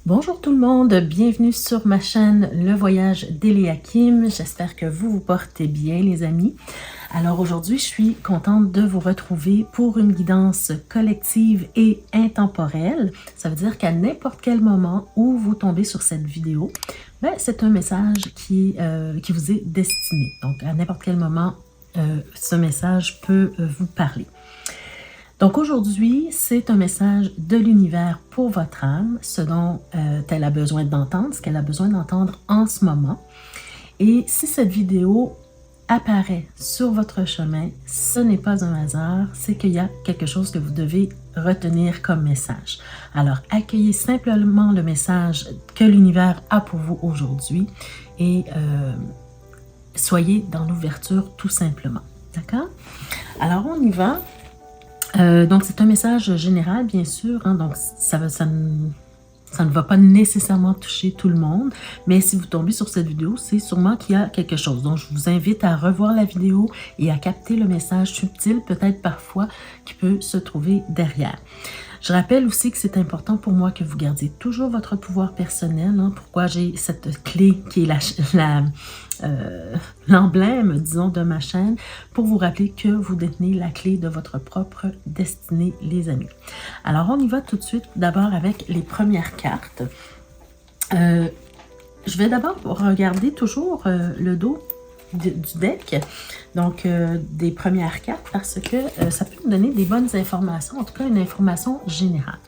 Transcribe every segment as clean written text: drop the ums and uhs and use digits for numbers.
Bonjour tout le monde, bienvenue sur ma chaîne Le Voyage d'Eliakim. J'espère que vous vous portez bien les amis. Alors aujourd'hui, je suis contente de vous retrouver pour une guidance collective et intemporelle. Ça veut dire qu'à n'importe quel moment où vous tombez sur cette vidéo, c'est un message qui vous est destiné. Donc à n'importe quel moment, ce message peut vous parler. Donc aujourd'hui, c'est un message de l'univers pour votre âme, ce dont elle a besoin d'entendre, ce qu'elle a besoin d'entendre en ce moment. Et si cette vidéo apparaît sur votre chemin, ce n'est pas un hasard, c'est qu'il y a quelque chose que vous devez retenir comme message. Alors accueillez simplement le message que l'univers a pour vous aujourd'hui et soyez dans l'ouverture tout simplement. D'accord? Alors on y va. Donc, c'est un message général, bien sûr, hein, donc ça ne va pas nécessairement toucher tout le monde, mais si vous tombez sur cette vidéo, c'est sûrement qu'il y a quelque chose. Donc, je vous invite à revoir la vidéo et à capter le message subtil, peut-être parfois, qui peut se trouver derrière. Je rappelle aussi que c'est important pour moi que vous gardiez toujours votre pouvoir personnel. Hein, pourquoi j'ai cette clé qui est l'emblème, disons, de ma chaîne, pour vous rappeler que vous détenez la clé de votre propre destinée, les amis. Alors, on y va tout de suite, d'abord avec les premières cartes. Je vais d'abord regarder toujours le dos du deck, donc des premières cartes, parce que ça peut nous donner des bonnes informations, en tout cas une information générale.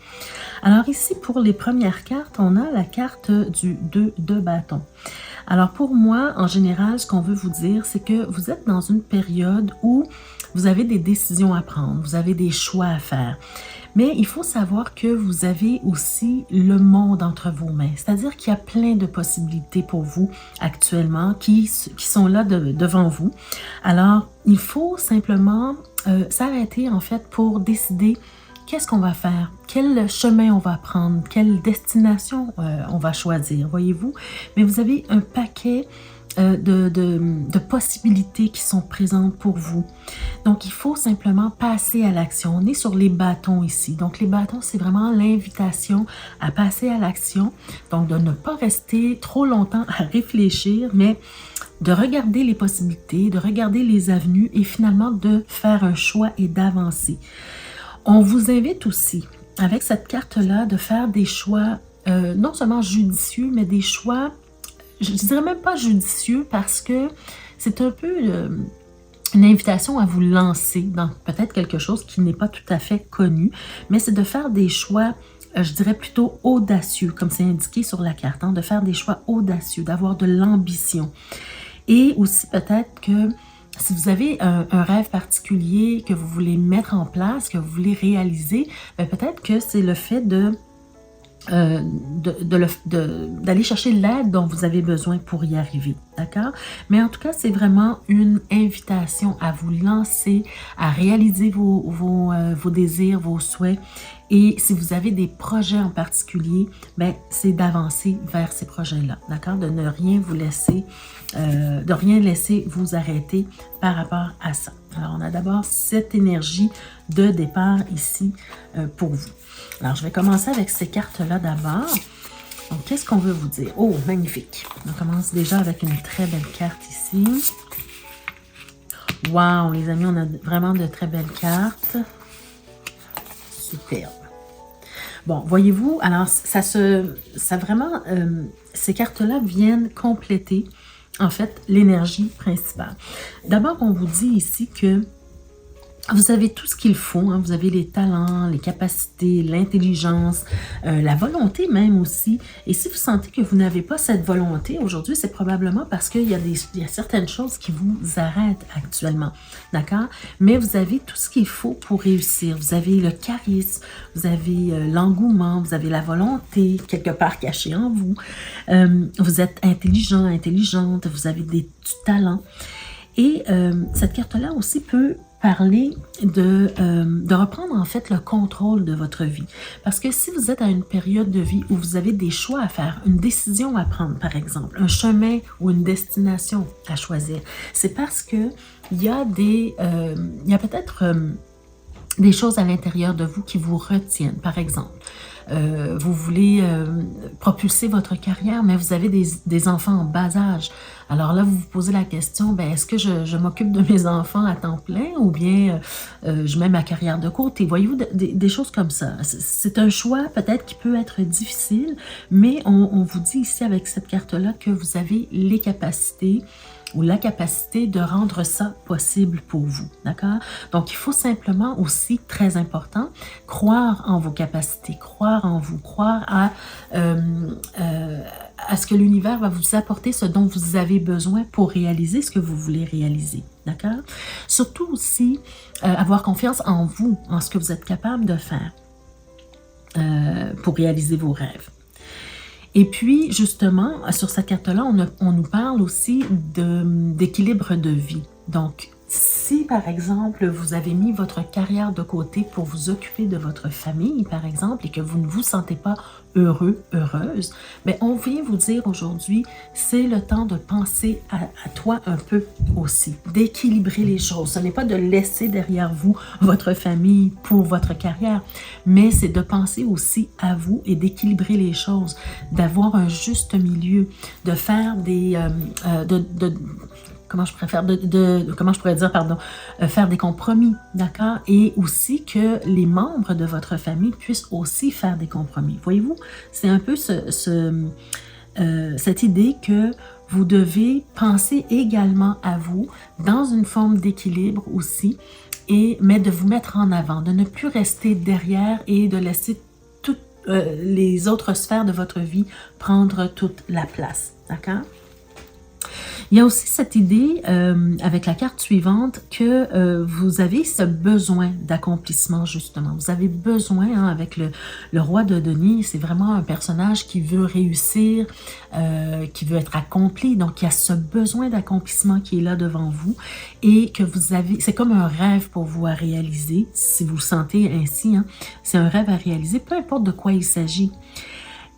Alors ici, pour les premières cartes, on a la carte du 2 de bâton. Alors pour moi, en général, ce qu'on veut vous dire, c'est que vous êtes dans une période où vous avez des décisions à prendre, vous avez des choix à faire. Mais il faut savoir que vous avez aussi le monde entre vos mains. C'est-à-dire qu'il y a plein de possibilités pour vous actuellement qui sont là devant vous. Alors, il faut simplement s'arrêter en fait pour décider qu'est-ce qu'on va faire, quel chemin on va prendre, quelle destination on va choisir, voyez-vous. Mais vous avez un paquet de possibilités qui sont présentes pour vous. Donc, il faut simplement passer à l'action. On est sur les bâtons ici. Donc, les bâtons, c'est vraiment l'invitation à passer à l'action. Donc, de ne pas rester trop longtemps à réfléchir, mais de regarder les possibilités, de regarder les avenues et finalement de faire un choix et d'avancer. On vous invite aussi, avec cette carte-là, de faire des choix non seulement judicieux, mais des choix, je ne dirais même pas judicieux parce que c'est un peu une invitation à vous lancer dans peut-être quelque chose qui n'est pas tout à fait connu, mais c'est de faire des choix, je dirais plutôt audacieux, comme c'est indiqué sur la carte, hein, de faire des choix audacieux, d'avoir de l'ambition. Et aussi peut-être que si vous avez un rêve particulier que vous voulez mettre en place, que vous voulez réaliser, peut-être que c'est le fait d'aller chercher l'aide dont vous avez besoin pour y arriver, d'accord? Mais en tout cas, c'est vraiment une invitation à vous lancer, à réaliser vos désirs, vos souhaits. Et si vous avez des projets en particulier, c'est d'avancer vers ces projets-là, d'accord? De ne rien vous laisser, de rien laisser vous arrêter par rapport à ça. Alors, on a d'abord cette énergie de départ ici pour vous. Alors, je vais commencer avec ces cartes-là d'abord. Donc, qu'est-ce qu'on veut vous dire? Oh, magnifique! On commence déjà avec une très belle carte ici. Wow, les amis, on a vraiment de très belles cartes. Superbe. Bon, voyez-vous, alors, ces cartes-là viennent compléter, en fait, l'énergie principale. D'abord, on vous dit ici que vous avez tout ce qu'il faut, hein. Vous avez les talents, les capacités, l'intelligence, la volonté même aussi. Et si vous sentez que vous n'avez pas cette volonté aujourd'hui, c'est probablement parce qu'il y a certaines choses qui vous arrêtent actuellement, d'accord? Mais vous avez tout ce qu'il faut pour réussir. Vous avez le charisme, vous avez l'engouement, vous avez la volonté quelque part cachée en vous. Vous êtes intelligent, intelligente, vous avez du talent. Et cette carte-là aussi peut parler de reprendre en fait le contrôle de votre vie. Parce que si vous êtes à une période de vie où vous avez des choix à faire, une décision à prendre par exemple, un chemin ou une destination à choisir, c'est parce que il y a peut-être des choses à l'intérieur de vous qui vous retiennent. Par exemple, vous voulez propulser votre carrière, mais vous avez des enfants en bas âge. Alors là, vous vous posez la question, ben, est-ce que je m'occupe de mes enfants à temps plein ou bien je mets ma carrière de côté? Voyez-vous, des choses comme ça. C'est un choix peut-être qui peut être difficile, mais on vous dit ici avec cette carte-là que vous avez les capacités ou la capacité de rendre ça possible pour vous, d'accord? Donc, il faut simplement aussi, très important, croire en vos capacités, croire en vous, croire à ce que l'univers va vous apporter ce dont vous avez besoin pour réaliser ce que vous voulez réaliser, d'accord? Surtout aussi, avoir confiance en vous, en ce que vous êtes capable de faire pour réaliser vos rêves. Et puis, justement, sur cette carte-là, on nous parle aussi d'équilibre de vie. Donc, si, par exemple, vous avez mis votre carrière de côté pour vous occuper de votre famille, par exemple, et que vous ne vous sentez pas heureux, heureuse, mais on vient vous dire aujourd'hui, c'est le temps de penser à toi un peu aussi, d'équilibrer les choses. Ce n'est pas de laisser derrière vous votre famille pour votre carrière, mais c'est de penser aussi à vous et d'équilibrer les choses, d'avoir un juste milieu, de faire des... comment je pourrais dire, pardon, faire des compromis, d'accord? Et aussi que les membres de votre famille puissent aussi faire des compromis. Voyez-vous, c'est un peu cette idée que vous devez penser également à vous dans une forme d'équilibre aussi, mais de vous mettre en avant, de ne plus rester derrière et de laisser toutes les autres sphères de votre vie prendre toute la place, d'accord? Il y a aussi cette idée avec la carte suivante que vous avez ce besoin d'accomplissement justement. Vous avez besoin, hein, avec le roi de denier, c'est vraiment un personnage qui veut réussir, qui veut être accompli. Donc, il y a ce besoin d'accomplissement qui est là devant vous et que vous avez, c'est comme un rêve pour vous à réaliser, si vous le sentez ainsi, hein, c'est un rêve à réaliser, peu importe de quoi il s'agit.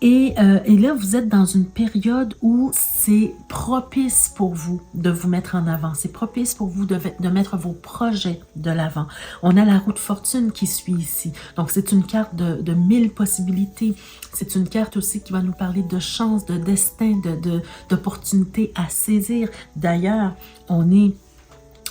Et là, vous êtes dans une période où c'est propice pour vous de vous mettre en avant. C'est propice pour vous de mettre vos projets de l'avant. On a la roue de fortune qui suit ici. Donc, c'est une carte de 1000 possibilités. C'est une carte aussi qui va nous parler de chance, de destin, d'opportunités à saisir. D'ailleurs, on est...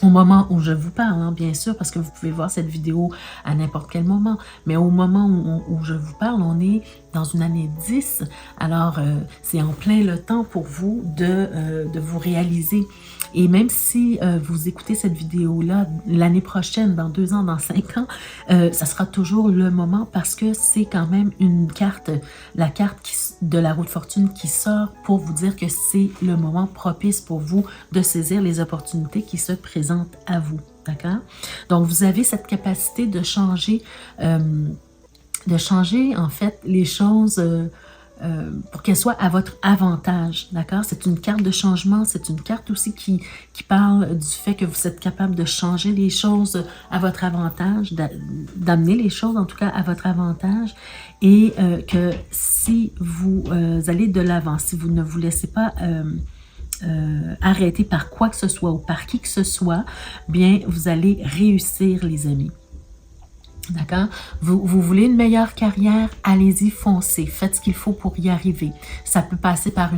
au moment où je vous parle, hein, bien sûr, parce que vous pouvez voir cette vidéo à n'importe quel moment, mais au moment où je vous parle, on est dans une année 10, alors c'est en plein le temps pour vous de vous réaliser. Et même si vous écoutez cette vidéo-là l'année prochaine, dans 2 ans, dans 5 ans, ça sera toujours le moment parce que c'est quand même une carte, la carte de la roue de fortune qui sort pour vous dire que c'est le moment propice pour vous de saisir les opportunités qui se présentent à vous. D'accord? Donc, vous avez cette capacité de changer en fait les choses pour qu'elles soient à votre avantage, d'accord? C'est une carte de changement, c'est une carte aussi qui parle du fait que vous êtes capable de changer les choses à votre avantage, d'amener les choses en tout cas à votre avantage et que si vous allez de l'avant, si vous ne vous laissez pas arrêter par quoi que ce soit ou par qui que ce soit, bien vous allez réussir les amis. D'accord? Vous voulez une meilleure carrière? Allez-y, foncez. Faites ce qu'il faut pour y arriver. Ça peut passer par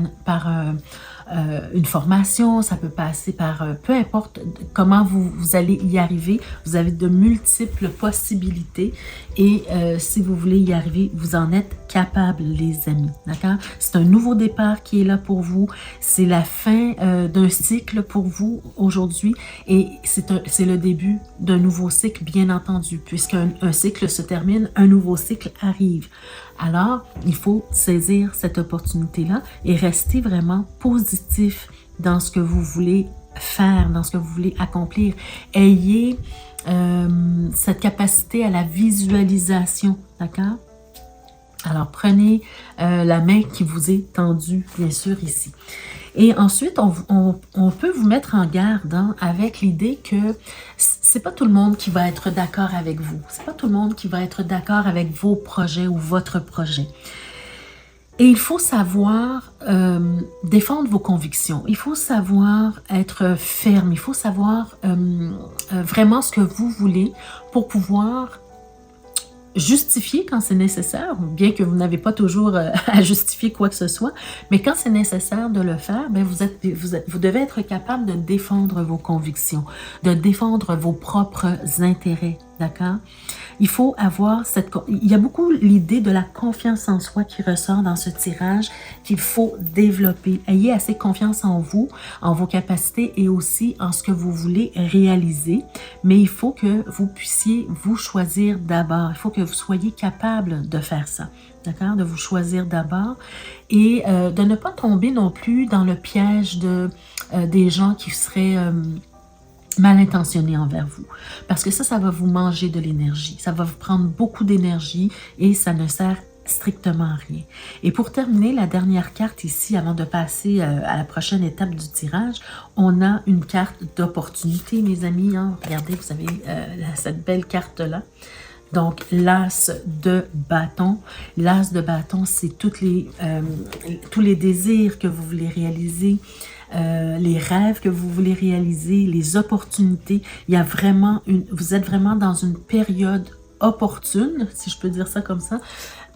une formation, ça peut passer par peu importe comment vous allez y arriver. Vous avez de multiples possibilités et si vous voulez y arriver, vous en êtes capable, les amis. D'accord? C'est un nouveau départ qui est là pour vous. C'est la fin d'un cycle pour vous aujourd'hui et c'est le début d'un nouveau cycle, bien entendu, puisqu'un cycle se termine, un nouveau cycle arrive. Alors, il faut saisir cette opportunité-là et rester vraiment positif dans ce que vous voulez faire, dans ce que vous voulez accomplir. Ayez cette capacité à la visualisation, d'accord? Alors, prenez la main qui vous est tendue, bien sûr, ici. Et ensuite, on peut vous mettre en garde hein, avec l'idée que c'est pas tout le monde qui va être d'accord avec vous. C'est pas tout le monde qui va être d'accord avec vos projets ou votre projet. Et il faut savoir défendre vos convictions. Il faut savoir être ferme. Il faut savoir vraiment ce que vous voulez pour pouvoir justifier quand c'est nécessaire, bien que vous n'avez pas toujours à justifier quoi que ce soit, mais quand c'est nécessaire de le faire, bien vous devez être capable de défendre vos convictions, de défendre vos propres intérêts, d'accord? Il faut avoir il y a beaucoup l'idée de la confiance en soi qui ressort dans ce tirage qu'il faut développer. Ayez assez confiance en vous, en vos capacités et aussi en ce que vous voulez réaliser. Mais il faut que vous puissiez vous choisir d'abord. Il faut que vous soyez capable de faire ça. D'accord? De vous choisir d'abord et de ne pas tomber non plus dans le piège des gens qui seraient mal intentionné envers vous. Parce que ça va vous manger de l'énergie. Ça va vous prendre beaucoup d'énergie et ça ne sert strictement à rien. Et pour terminer, la dernière carte ici, avant de passer à la prochaine étape du tirage, on a une carte d'opportunité, mes amis. Hein. Regardez, vous avez cette belle carte-là. Donc, l'as de bâton. L'as de bâton, c'est tous les désirs que vous voulez réaliser, les rêves que vous voulez réaliser, les opportunités. Il y a vraiment vous êtes vraiment dans une période opportune, si je peux dire ça comme ça,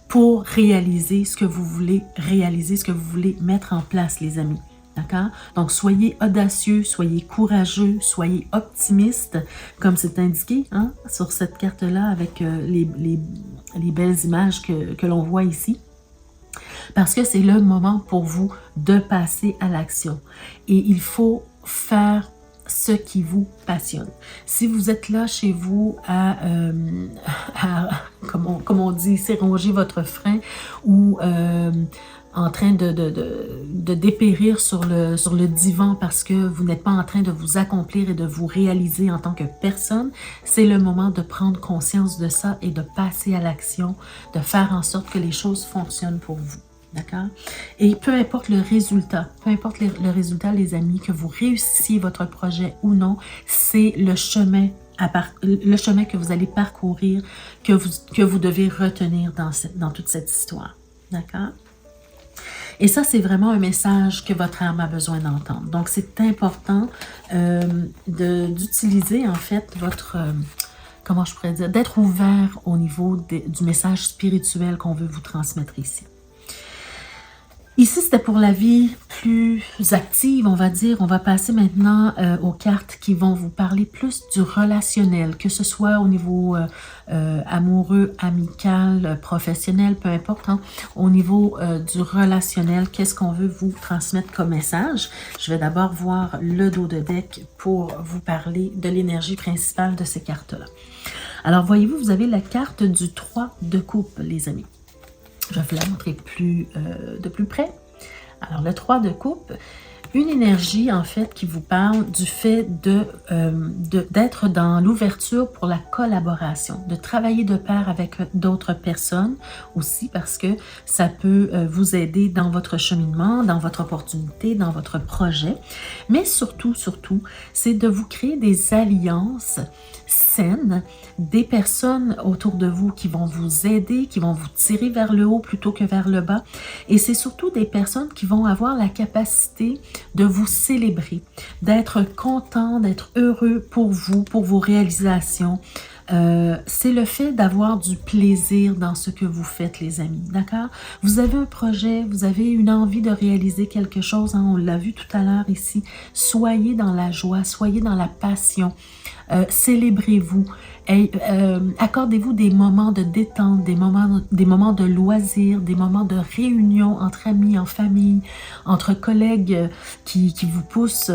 pour réaliser ce que vous voulez réaliser, ce que vous voulez mettre en place, les amis. D'accord? Donc, soyez audacieux, soyez courageux, soyez optimistes, comme c'est indiqué hein, sur cette carte-là avec les belles images que l'on voit ici. Parce que c'est le moment pour vous de passer à l'action. Et il faut faire ce qui vous passionne. Si vous êtes là chez vous comme on dit, s'éronger votre frein ou en train de dépérir sur le divan parce que vous n'êtes pas en train de vous accomplir et de vous réaliser en tant que personne, c'est le moment de prendre conscience de ça et de passer à l'action, de faire en sorte que les choses fonctionnent pour vous. D'accord? Et peu importe le résultat, les amis, que vous réussissiez votre projet ou non, c'est le chemin que vous allez parcourir, que vous devez retenir dans toute cette histoire. D'accord? Et ça, c'est vraiment un message que votre âme a besoin d'entendre. Donc, c'est important d'utiliser, en fait, votre... comment je pourrais dire? D'être ouvert au niveau du message spirituel qu'on veut vous transmettre ici. Ici, c'était pour la vie plus active, on va dire. On va passer maintenant aux cartes qui vont vous parler plus du relationnel, que ce soit au niveau amoureux, amical, professionnel, peu importe. Hein, au niveau du relationnel, qu'est-ce qu'on veut vous transmettre comme message? Je vais d'abord voir le dos de deck pour vous parler de l'énergie principale de ces cartes-là. Alors, voyez-vous, vous avez la carte du 3 de coupe, les amis. Je vais vous la montrer de plus près. Alors, le 3 de coupe, une énergie, en fait, qui vous parle du fait d'être dans l'ouverture pour la collaboration, de travailler de pair avec d'autres personnes aussi, parce que ça peut vous aider dans votre cheminement, dans votre opportunité, dans votre projet. Mais surtout, c'est de vous créer des alliances saines, des personnes autour de vous qui vont vous aider, qui vont vous tirer vers le haut plutôt que vers le bas. Et c'est surtout des personnes qui vont avoir la capacité de vous célébrer, d'être content, d'être heureux pour vous, pour vos réalisations. C'est le fait d'avoir du plaisir dans ce que vous faites, les amis, d'accord? Vous avez un projet, vous avez une envie de réaliser quelque chose, hein, on l'a vu tout à l'heure ici. Soyez dans la joie, soyez dans la passion. Célébrez-vous, accordez-vous des moments de détente, des moments de loisirs, des moments de réunion entre amis, en famille, entre collègues qui vous poussent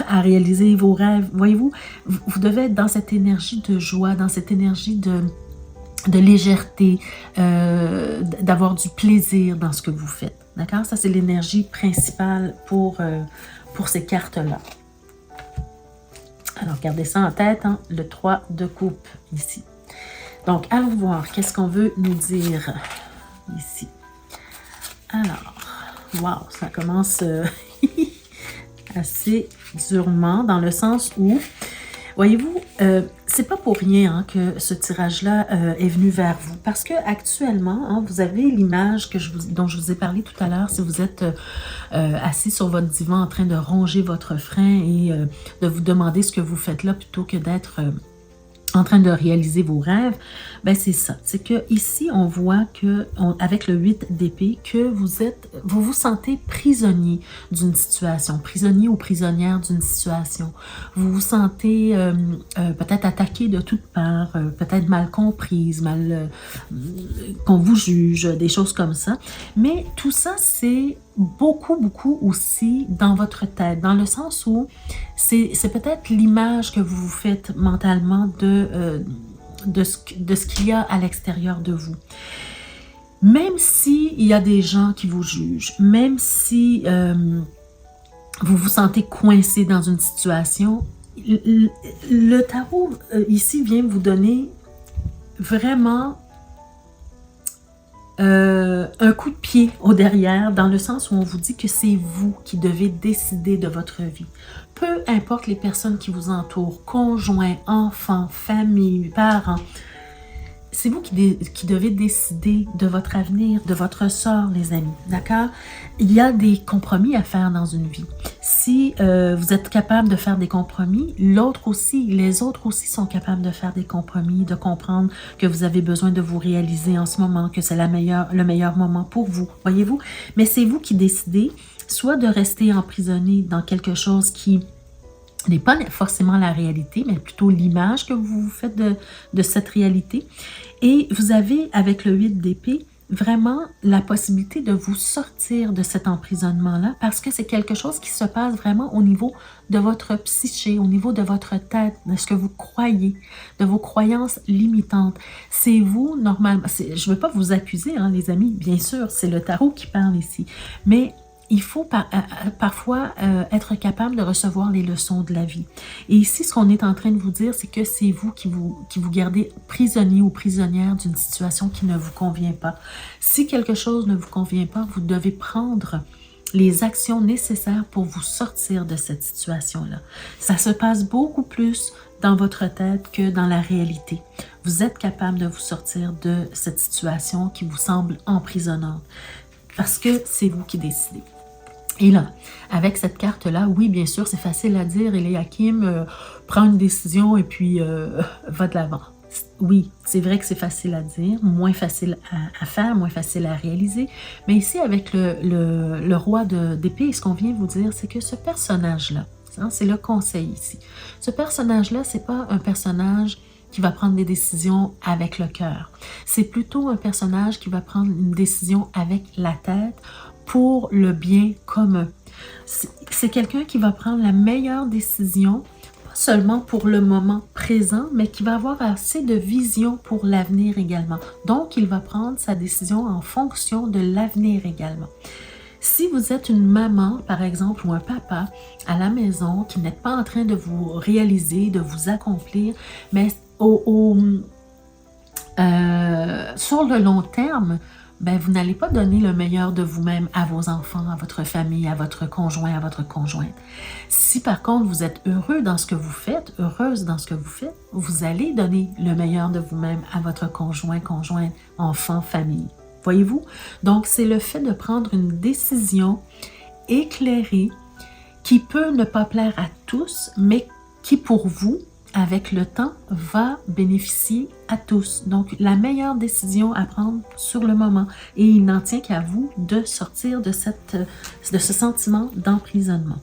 à réaliser vos rêves. Voyez-vous, vous devez être dans cette énergie de joie, dans cette énergie de légèreté, d'avoir du plaisir dans ce que vous faites. D'accord? Ça, c'est l'énergie principale pour ces cartes-là. Alors, gardez ça en tête, hein, le 3 de coupe ici. Donc, allons voir qu'est-ce qu'on veut nous dire ici. Alors, wow, ça commence assez durement dans le sens où, voyez-vous, c'est pas pour rien hein, que ce tirage-là est venu vers vous. Parce que actuellement, hein, vous avez l'image dont je vous ai parlé tout à l'heure. Si vous êtes assis sur votre divan en train de ronger votre frein et de vous demander ce que vous faites là plutôt que d'être en train de réaliser vos rêves, ben c'est ça. C'est que ici on voit que avec le 8 d'épée que vous vous sentez prisonnier d'une situation, prisonnier ou prisonnière d'une situation. Vous vous sentez peut-être attaqué de toutes parts, peut-être mal comprise, qu'on vous juge, des choses comme ça. Mais tout ça, c'est beaucoup aussi dans votre tête, dans le sens où c'est peut-être l'image que vous vous faites mentalement de ce qu'il y a à l'extérieur de vous. Même s'il y a des gens qui vous jugent, même si vous vous sentez coincé dans une situation, le tarot ici vient vous donner vraiment un coup de pied au derrière, dans le sens où on vous dit que c'est vous qui devez décider de votre vie. Peu importe les personnes qui vous entourent, conjoints, enfants, famille, parents, c'est vous qui devez décider de votre avenir, de votre sort, les amis, d'accord? Il y a des compromis à faire dans une vie. Si vous êtes capable de faire des compromis, les autres aussi sont capables de faire des compromis, de comprendre que vous avez besoin de vous réaliser en ce moment, que c'est le meilleur moment pour vous, voyez-vous? Mais c'est vous qui décidez soit de rester emprisonné dans quelque chose qui n'est pas forcément la réalité, mais plutôt l'image que vous vous faites de cette réalité. Et vous avez, avec le 8 d'épée, vraiment la possibilité de vous sortir de cet emprisonnement-là, parce que c'est quelque chose qui se passe vraiment au niveau de votre psyché, au niveau de votre tête, de ce que vous croyez, de vos croyances limitantes. C'est vous, normalement, je ne veux pas vous accuser, hein, les amis, bien sûr, c'est le tarot qui parle ici, mais il faut parfois être capable de recevoir les leçons de la vie. Et ici, ce qu'on est en train de vous dire, c'est que c'est vous qui vous gardez prisonnier ou prisonnière d'une situation qui ne vous convient pas. Si quelque chose ne vous convient pas, vous devez prendre les actions nécessaires pour vous sortir de cette situation-là. Ça se passe beaucoup plus dans votre tête que dans la réalité. Vous êtes capable de vous sortir de cette situation qui vous semble emprisonnante, parce que c'est vous qui décidez. Et là, avec cette carte-là, oui, bien sûr, c'est facile à dire, Eliakim, prend une décision et puis va de l'avant. Oui, c'est vrai que c'est facile à dire, moins facile à faire, moins facile à réaliser. Mais ici, avec le roi d'épée, ce qu'on vient vous dire, c'est que ce personnage-là, hein, c'est le conseil ici. Ce personnage-là, c'est pas un personnage qui va prendre des décisions avec le cœur. C'est plutôt un personnage qui va prendre une décision avec la tête, pour le bien commun. C'est quelqu'un qui va prendre la meilleure décision, pas seulement pour le moment présent, mais qui va avoir assez de vision pour l'avenir également. Donc, il va prendre sa décision en fonction de l'avenir également. Si vous êtes une maman, par exemple, ou un papa à la maison, qui n'êtes pas en train de vous réaliser, de vous accomplir, mais sur le long terme, ben, vous n'allez pas donner le meilleur de vous-même à vos enfants, à votre famille, à votre conjoint, à votre conjointe. Si par contre vous êtes heureux dans ce que vous faites, heureuse dans ce que vous faites, vous allez donner le meilleur de vous-même à votre conjoint, conjointe, enfant, famille. Voyez-vous? Donc c'est le fait de prendre une décision éclairée qui peut ne pas plaire à tous, mais qui pour vous, avec le temps, va bénéficier à tous. Donc, la meilleure décision à prendre sur le moment. Et il n'en tient qu'à vous de sortir de ce sentiment d'emprisonnement.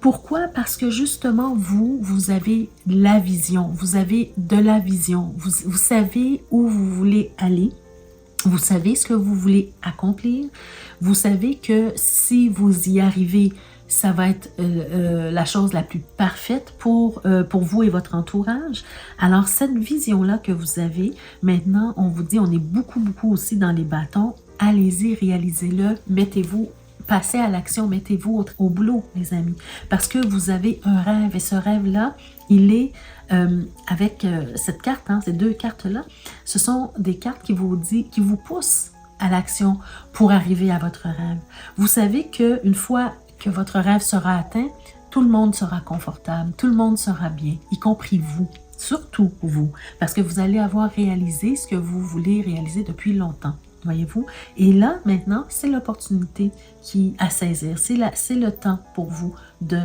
Pourquoi? Parce que justement, vous avez la vision. Vous avez de la vision. Vous savez où vous voulez aller. Vous savez ce que vous voulez accomplir. Vous savez que si vous y arrivez, ça va être la chose la plus parfaite pour vous et votre entourage. Alors, cette vision-là que vous avez, maintenant, on vous dit, on est beaucoup aussi dans les bâtons. Allez-y, réalisez-le, mettez-vous, passez à l'action, mettez-vous au boulot, les amis. Parce que vous avez un rêve, et ce rêve-là, il est avec cette carte, hein, ces deux cartes-là, ce sont des cartes qui vous poussent à l'action pour arriver à votre rêve. Vous savez qu'une fois que votre rêve sera atteint, tout le monde sera confortable, tout le monde sera bien, y compris vous, surtout vous, parce que vous allez avoir réalisé ce que vous voulez réaliser depuis longtemps, voyez-vous? Et là, maintenant, c'est l'opportunité à saisir, c'est le temps pour vous de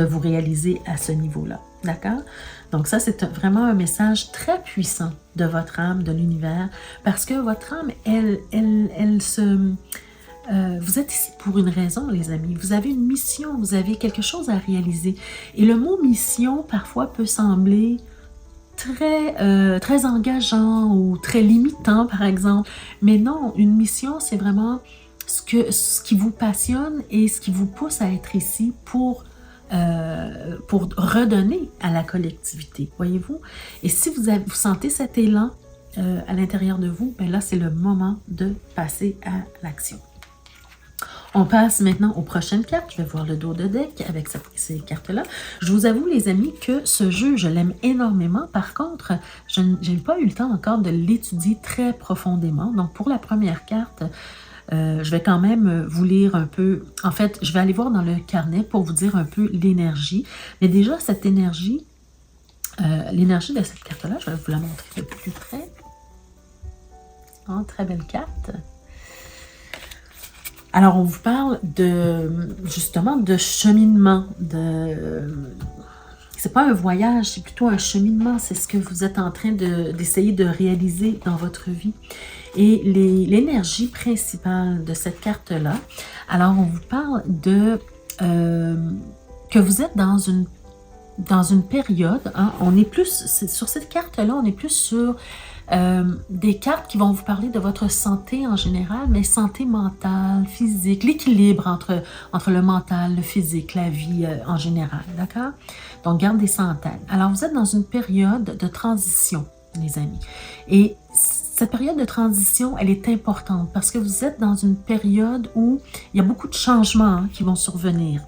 vous réaliser à ce niveau-là. D'accord? Donc ça, c'est vraiment un message très puissant de votre âme, de l'univers, parce que votre âme, elle se... vous êtes ici pour une raison, les amis. Vous avez une mission, vous avez quelque chose à réaliser. Et le mot mission, parfois, peut sembler très engageant ou très limitant, par exemple. Mais non, une mission, c'est vraiment ce qui vous passionne et ce qui vous pousse à être ici pour redonner à la collectivité, voyez-vous? Et si vous sentez cet élan à l'intérieur de vous, ben là, c'est le moment de passer à l'action. On passe maintenant aux prochaines cartes. Je vais voir le dos de deck avec ces cartes-là. Je vous avoue, les amis, que ce jeu, je l'aime énormément. Par contre, je n'ai pas eu le temps encore de l'étudier très profondément. Donc, pour la première carte, je vais quand même vous lire un peu. En fait, je vais aller voir dans le carnet pour vous dire un peu l'énergie. Mais déjà, cette énergie, l'énergie de cette carte-là, je vais vous la montrer de plus près. Oh, très belle carte. Alors, on vous parle justement de cheminement, c'est pas un voyage, c'est plutôt un cheminement, c'est ce que vous êtes en train d'essayer de réaliser dans votre vie. Et l'énergie principale de cette carte-là, alors on vous parle que vous êtes dans une période, hein, on est plus, sur cette carte-là, on est plus sur des cartes qui vont vous parler de votre santé en général, mais santé mentale, physique, l'équilibre entre le mental, le physique, la vie en général, d'accord? Donc, gardez ça en tête. Alors, vous êtes dans une période de transition, les amis. Et cette période de transition, elle est importante parce que vous êtes dans une période où il y a beaucoup de changements qui vont survenir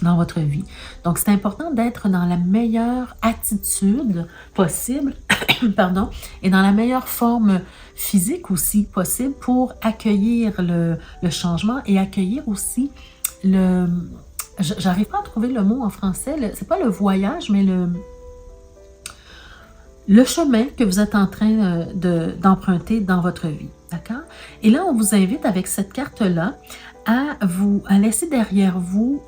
dans votre vie. Donc, c'est important d'être dans la meilleure attitude possible, pardon, et dans la meilleure forme physique aussi possible pour accueillir le changement et accueillir aussi le... J'arrive pas à trouver le mot en français, c'est pas le voyage, mais le chemin que vous êtes en train d'emprunter dans votre vie, d'accord? Et là, on vous invite avec cette carte-là à laisser derrière vous,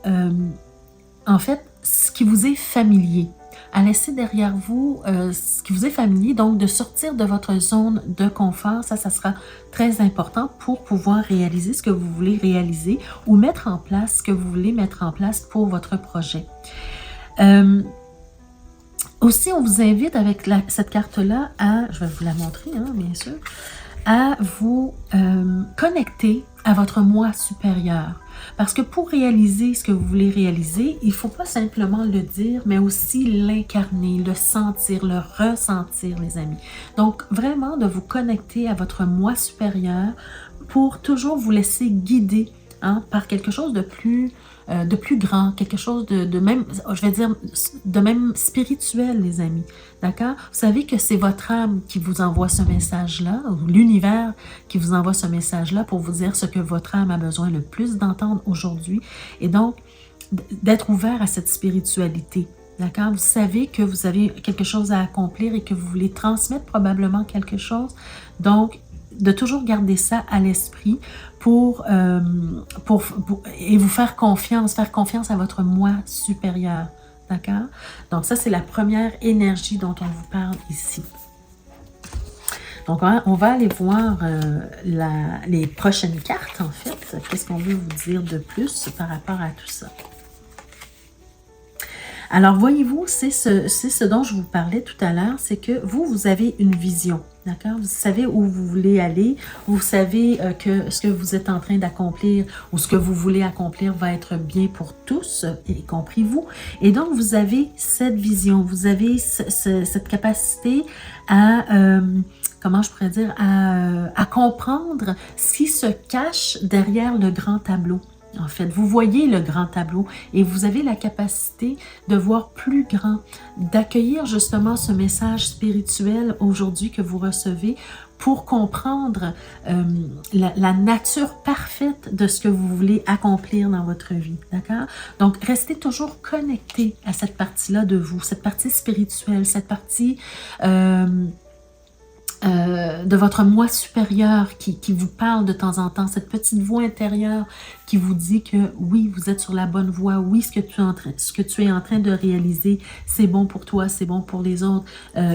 en fait, ce qui vous est familier. À laisser derrière vous ce qui vous est familier, donc de sortir de votre zone de confort, ça sera très important pour pouvoir réaliser ce que vous voulez réaliser ou mettre en place ce que vous voulez mettre en place pour votre projet. Aussi, on vous invite avec cette carte-là je vais vous la montrer, hein, bien sûr, à vous connecter à votre moi supérieur. Parce que pour réaliser ce que vous voulez réaliser, il ne faut pas simplement le dire, mais aussi l'incarner, le sentir, le ressentir, les amis. Donc, vraiment de vous connecter à votre moi supérieur pour toujours vous laisser guider par quelque chose de plus grand, quelque chose de même, je vais dire, de même spirituel, les amis. D'accord? Vous savez que c'est votre âme qui vous envoie ce message-là, ou l'univers qui vous envoie ce message-là pour vous dire ce que votre âme a besoin le plus d'entendre aujourd'hui. Et donc, d'être ouvert à cette spiritualité. D'accord? Vous savez que vous avez quelque chose à accomplir et que vous voulez transmettre probablement quelque chose. Donc, de toujours garder ça à l'esprit et vous faire confiance à votre moi supérieur. D'accord? Donc ça, c'est la première énergie dont on vous parle ici. Donc, on va aller voir les prochaines cartes, en fait. Qu'est-ce qu'on veut vous dire de plus par rapport à tout ça? Alors, voyez-vous, c'est ce dont je vous parlais tout à l'heure, c'est que vous avez une vision, d'accord? Vous savez où vous voulez aller, vous savez que ce que vous êtes en train d'accomplir ou ce que vous voulez accomplir va être bien pour tous, y compris vous. Et donc, vous avez cette vision, vous avez cette capacité à... comment je pourrais dire, à comprendre ce qui se cache derrière le grand tableau. En fait, vous voyez le grand tableau et vous avez la capacité de voir plus grand, d'accueillir justement ce message spirituel aujourd'hui que vous recevez pour comprendre la nature parfaite de ce que vous voulez accomplir dans votre vie, d'accord? Donc, restez toujours connecté à cette partie-là de vous, cette partie spirituelle, cette partie... de votre moi supérieur qui vous parle de temps en temps, cette petite voix intérieure qui vous dit que oui, vous êtes sur la bonne voie, oui, ce que tu es en train de réaliser, c'est bon pour toi, c'est bon pour les autres,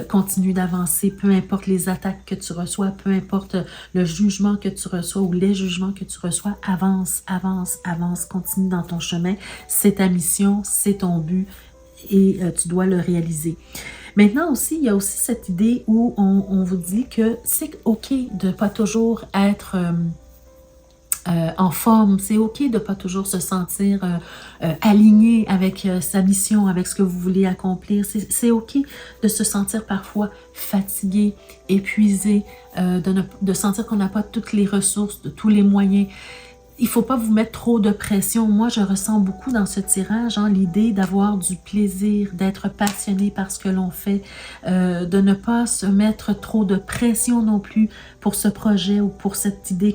continue d'avancer, peu importe les attaques que tu reçois, peu importe le jugement que tu reçois ou les jugements que tu reçois, avance, avance, avance, continue dans ton chemin, c'est ta mission, c'est ton but et tu dois le réaliser. Maintenant aussi, il y a aussi cette idée où on vous dit que c'est OK de ne pas toujours être en forme, c'est OK de ne pas toujours se sentir aligné avec sa mission, avec ce que vous voulez accomplir. C'est OK de se sentir parfois fatigué, épuisé, de sentir qu'on n'a pas toutes les ressources, tous les moyens. Il ne faut pas vous mettre trop de pression. Moi, je ressens beaucoup dans ce tirage l'idée d'avoir du plaisir, d'être passionné par ce que l'on fait, de ne pas se mettre trop de pression non plus pour ce projet ou pour cette idée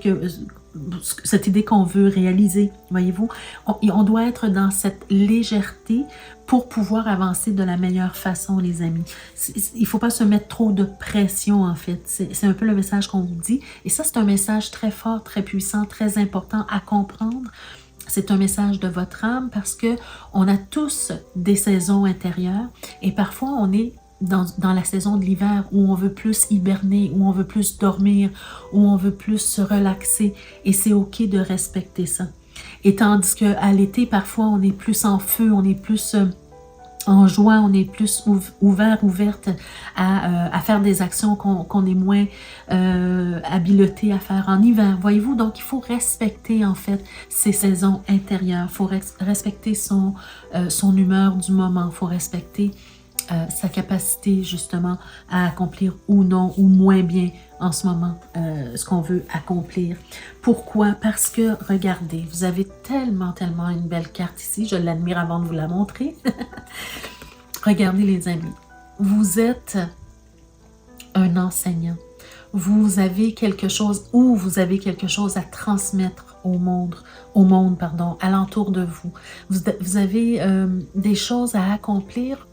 qu'on veut réaliser, voyez-vous. On doit être dans cette légèreté pour pouvoir avancer de la meilleure façon, les amis. Il ne faut pas se mettre trop de pression, en fait. C'est un peu le message qu'on vous dit. Et ça, c'est un message très fort, très puissant, très important à comprendre. C'est un message de votre âme parce que on a tous des saisons intérieures et parfois on est dans la saison de l'hiver où on veut plus hiberner, où on veut plus dormir, où on veut plus se relaxer et c'est OK de respecter ça. Et tandis qu'à l'été, parfois, on est plus en feu, on est plus en joie, on est plus ouverte à faire des actions qu'on est moins habilité à faire en hiver. Voyez-vous, donc il faut respecter en fait ses saisons intérieures, il faut respecter son humeur du moment, il faut respecter sa capacité justement à accomplir ou non, ou moins bien en ce moment, ce qu'on veut accomplir. Pourquoi? Parce que, regardez, vous avez tellement une belle carte ici, je l'admire avant de vous la montrer. Regardez les amis, vous êtes un enseignant. Vous avez quelque chose à transmettre au monde, alentour de vous. Vous avez des choses à accomplir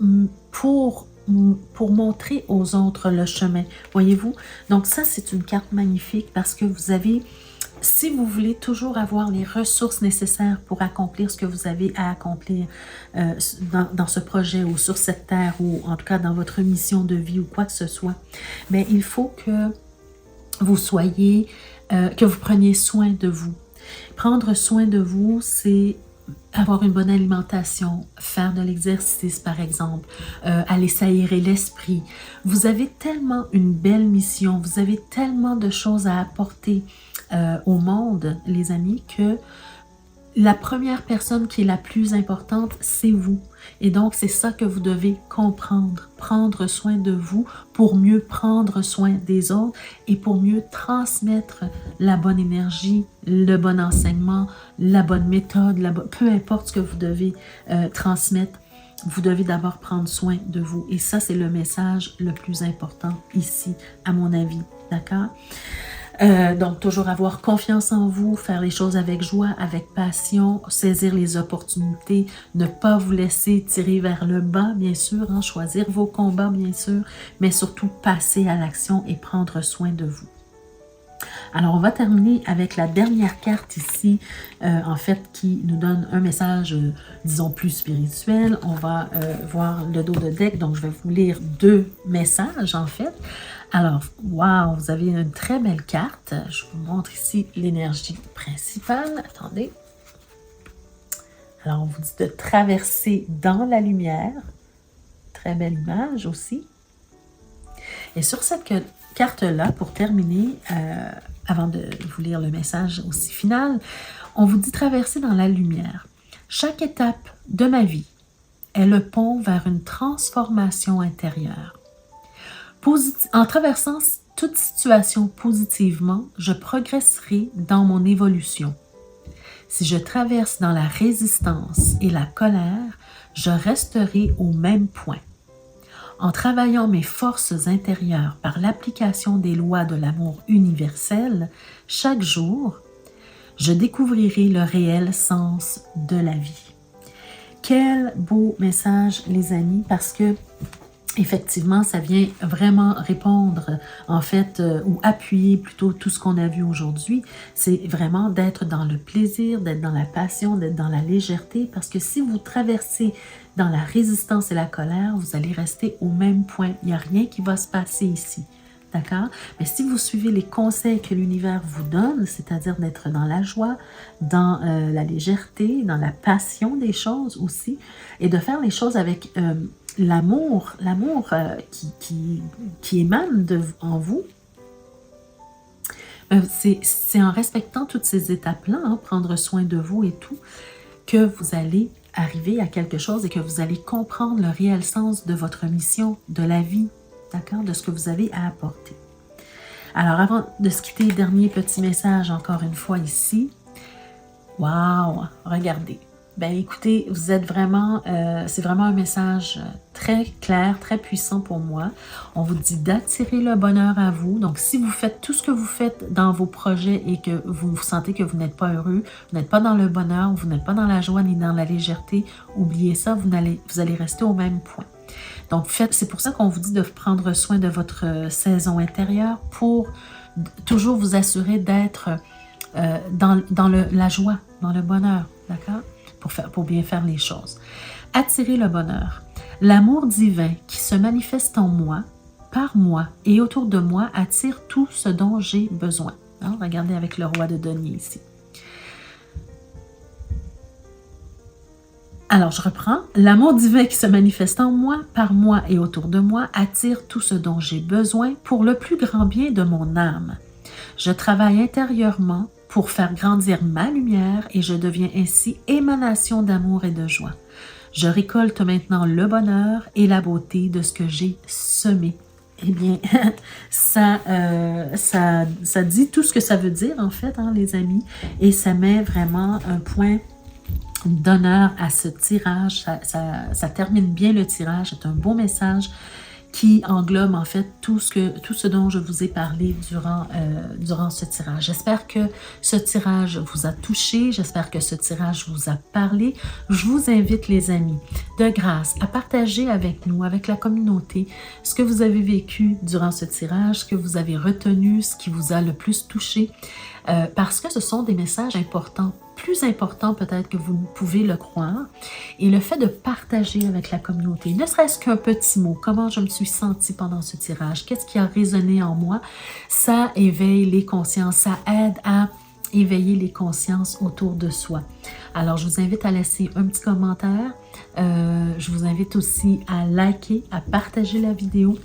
pour montrer aux autres le chemin, voyez-vous? Donc ça, c'est une carte magnifique parce que vous avez, si vous voulez toujours avoir les ressources nécessaires pour accomplir ce que vous avez à accomplir dans ce projet ou sur cette terre ou en tout cas dans votre mission de vie ou quoi que ce soit, mais il faut que vous soyez, que vous preniez soin de vous. Prendre soin de vous, c'est avoir une bonne alimentation, faire de l'exercice par exemple, aller s'aérer l'esprit. Vous avez tellement une belle mission, vous avez tellement de choses à apporter au monde, les amis, que la première personne qui est la plus importante, c'est vous. Et donc, c'est ça que vous devez comprendre. Prendre soin de vous pour mieux prendre soin des autres et pour mieux transmettre la bonne énergie, le bon enseignement, la bonne méthode, peu importe ce que vous devez transmettre. Vous devez d'abord prendre soin de vous. Et ça, c'est le message le plus important ici, à mon avis. D'accord? Donc, toujours avoir confiance en vous, faire les choses avec joie, avec passion, saisir les opportunités, ne pas vous laisser tirer vers le bas, bien sûr, choisir vos combats, bien sûr, mais surtout passer à l'action et prendre soin de vous. Alors, on va terminer avec la dernière carte ici, en fait, qui nous donne un message, disons, plus spirituel. On va voir le dos de deck, donc je vais vous lire 2 messages, en fait. Alors, wow, vous avez une très belle carte. Je vous montre ici l'énergie principale. Attendez. Alors, on vous dit de traverser dans la lumière. Très belle image aussi. Et sur cette carte-là, pour terminer, avant de vous lire le message aussi final, on vous dit traverser dans la lumière. Chaque étape de ma vie est le pont vers une transformation intérieure. En traversant toute situation positivement, je progresserai dans mon évolution. Si je traverse dans la résistance et la colère, je resterai au même point. En travaillant mes forces intérieures par l'application des lois de l'amour universel, chaque jour, je découvrirai le réel sens de la vie. Quel beau message, les amis, parce que effectivement, ça vient vraiment répondre, en fait, ou appuyer plutôt tout ce qu'on a vu aujourd'hui. C'est vraiment d'être dans le plaisir, d'être dans la passion, d'être dans la légèreté, parce que si vous traversez dans la résistance et la colère, vous allez rester au même point. Il n'y a rien qui va se passer ici. D'accord? Mais si vous suivez les conseils que l'univers vous donne, c'est-à-dire d'être dans la joie, dans la légèreté, dans la passion des choses aussi, et de faire les choses avec l'amour qui émane en vous, c'est en respectant toutes ces étapes-là, hein, prendre soin de vous et tout, que vous allez arriver à quelque chose et que vous allez comprendre le réel sens de votre mission, de la vie, d'accord, de ce que vous avez à apporter. Alors, avant de se quitter, dernier petit message encore une fois ici. Waouh! Regardez. Ben écoutez, vous êtes vraiment, c'est vraiment un message très clair, très puissant pour moi. On vous dit d'attirer le bonheur à vous. Donc, si vous faites tout ce que vous faites dans vos projets et que vous sentez que vous n'êtes pas heureux, vous n'êtes pas dans le bonheur, vous n'êtes pas dans la joie ni dans la légèreté, oubliez ça, vous allez rester au même point. Donc, c'est pour ça qu'on vous dit de prendre soin de votre saison intérieure pour toujours vous assurer d'être dans la joie, dans le bonheur, d'accord? Pour bien faire les choses. Attirer le bonheur. L'amour divin qui se manifeste en moi, par moi et autour de moi attire tout ce dont j'ai besoin. Hein? Regardez avec le roi de denier ici. Alors, je reprends. L'amour divin qui se manifeste en moi, par moi et autour de moi attire tout ce dont j'ai besoin pour le plus grand bien de mon âme. Je travaille intérieurement pour faire grandir ma lumière et je deviens ainsi émanation d'amour et de joie. Je récolte maintenant le bonheur et la beauté de ce que j'ai semé. Eh bien, ça dit tout ce que ça veut dire en fait, hein, les amis, et ça met vraiment un point d'honneur à ce tirage. Ça termine bien le tirage, c'est un beau message qui englobe en fait tout ce dont je vous ai parlé durant ce tirage. J'espère que ce tirage vous a touché, j'espère que ce tirage vous a parlé. Je vous invite les amis, de grâce, à partager avec nous, avec la communauté, ce que vous avez vécu durant ce tirage, ce que vous avez retenu, ce qui vous a le plus touché, parce que ce sont des messages importants, plus important peut-être que vous pouvez le croire, et le fait de partager avec la communauté, ne serait-ce qu'un petit mot, comment je me suis sentie pendant ce tirage, qu'est-ce qui a résonné en moi, ça éveille les consciences, ça aide à éveiller les consciences autour de soi. Alors, je vous invite à laisser un petit commentaire, je vous invite aussi à liker, à partager la vidéo.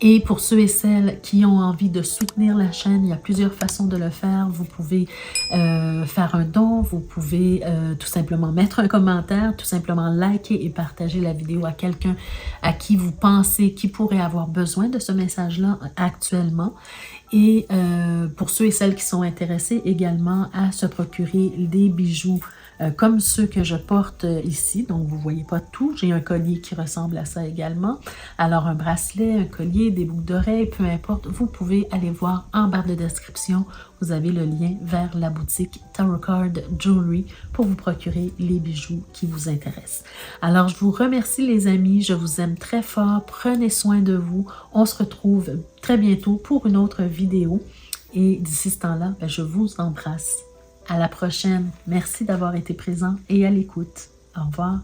Et pour ceux et celles qui ont envie de soutenir la chaîne, il y a plusieurs façons de le faire. Vous pouvez faire un don, vous pouvez tout simplement mettre un commentaire, tout simplement liker et partager la vidéo à quelqu'un à qui vous pensez qui pourrait avoir besoin de ce message-là actuellement. Et pour ceux et celles qui sont intéressés également à se procurer des bijoux comme ceux que je porte ici, donc vous ne voyez pas tout, j'ai un collier qui ressemble à ça également, alors un bracelet, un collier, des boucles d'oreilles, peu importe, vous pouvez aller voir en barre de description, vous avez le lien vers la boutique Tarot Card Jewelry pour vous procurer les bijoux qui vous intéressent. Alors je vous remercie les amis, je vous aime très fort, prenez soin de vous, on se retrouve très bientôt pour une autre vidéo et d'ici ce temps-là, je vous embrasse. À la prochaine. Merci d'avoir été présent et à l'écoute. Au revoir.